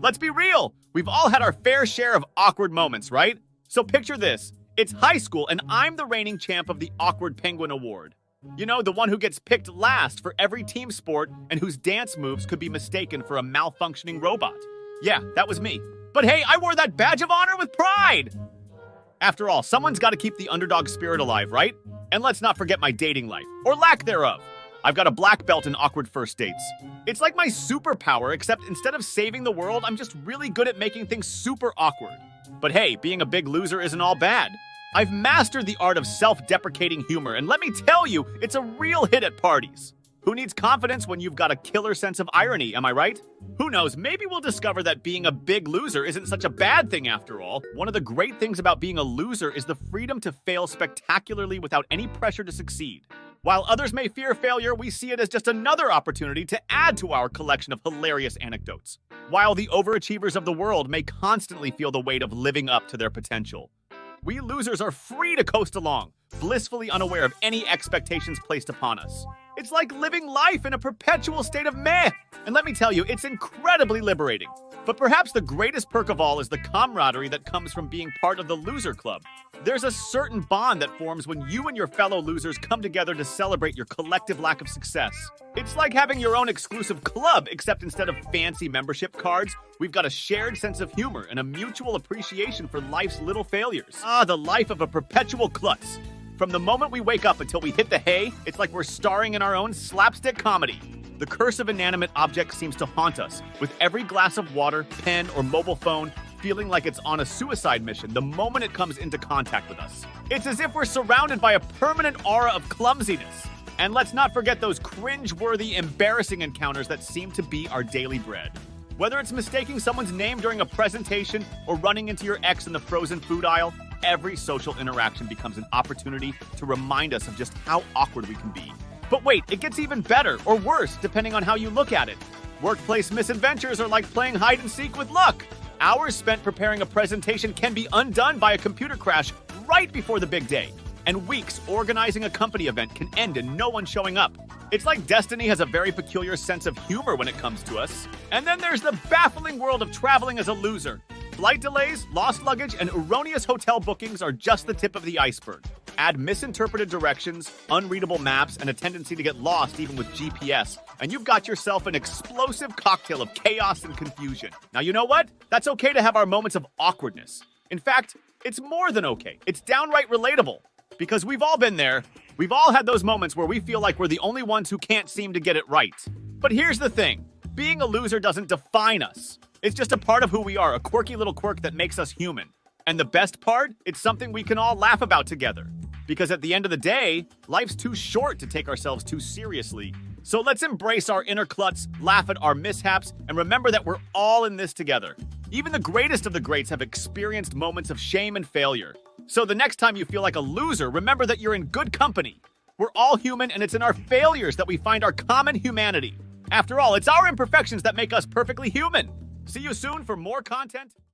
Let's be real. We've all had our fair share of awkward moments, right? So picture this. It's high school and I'm the reigning champ of the Awkward Penguin Award. You know, the one who gets picked last for every team sport and whose dance moves could be mistaken for a malfunctioning robot. Yeah, that was me. But hey, I wore that badge of honor with pride! After all, someone's got to keep the underdog spirit alive, right? And let's not forget my dating life, or lack thereof. I've got a black belt in awkward first dates. It's like my superpower, except instead of saving the world, I'm just really good at making things super awkward. But hey, being a big loser isn't all bad. I've mastered the art of self-deprecating humor, and let me tell you, it's a real hit at parties. Who needs confidence when you've got a killer sense of irony, am I right? Who knows, maybe we'll discover that being a big loser isn't such a bad thing after all. One of the great things about being a loser is the freedom to fail spectacularly without any pressure to succeed. While others may fear failure, we see it as just another opportunity to add to our collection of hilarious anecdotes. While the overachievers of the world may constantly feel the weight of living up to their potential, we losers are free to coast along, blissfully unaware of any expectations placed upon us. It's like living life in a perpetual state of meh. And let me tell you, it's incredibly liberating. But perhaps the greatest perk of all is the camaraderie that comes from being part of the loser club. There's a certain bond that forms when you and your fellow losers come together to celebrate your collective lack of success. It's like having your own exclusive club, except instead of fancy membership cards, we've got a shared sense of humor and a mutual appreciation for life's little failures. Ah, the life of a perpetual klutz. From the moment we wake up until we hit the hay, it's like we're starring in our own slapstick comedy. The curse of inanimate objects seems to haunt us, with every glass of water, pen, or mobile phone feeling like it's on a suicide mission the moment it comes into contact with us. It's as if we're surrounded by a permanent aura of clumsiness. And let's not forget those cringe-worthy, embarrassing encounters that seem to be our daily bread. Whether it's mistaking someone's name during a presentation or running into your ex in the frozen food aisle, every social interaction becomes an opportunity to remind us of just how awkward we can be. But wait, it gets even better or worse depending on how you look at it. Workplace misadventures are like playing hide and seek with luck. Hours spent preparing a presentation can be undone by a computer crash right before the big day. And weeks organizing a company event can end in no one showing up. It's like destiny has a very peculiar sense of humor when it comes to us. And then there's the baffling world of traveling as a loser. Flight delays, lost luggage, and erroneous hotel bookings are just the tip of the iceberg. Add misinterpreted directions, unreadable maps, and a tendency to get lost even with GPS, and you've got yourself an explosive cocktail of chaos and confusion. Now, you know what? That's okay to have our moments of awkwardness. In fact, it's more than okay. It's downright relatable. Because we've all been there. We've all had those moments where we feel like we're the only ones who can't seem to get it right. But here's the thing. Being a loser doesn't define us. It's just a part of who we are, a quirky little quirk that makes us human. And the best part? It's something we can all laugh about together. Because at the end of the day, life's too short to take ourselves too seriously. So let's embrace our inner klutz, laugh at our mishaps, and remember that we're all in this together. Even the greatest of the greats have experienced moments of shame and failure. So the next time you feel like a loser, remember that you're in good company. We're all human, and it's in our failures that we find our common humanity. After all, it's our imperfections that make us perfectly human. See you soon for more content.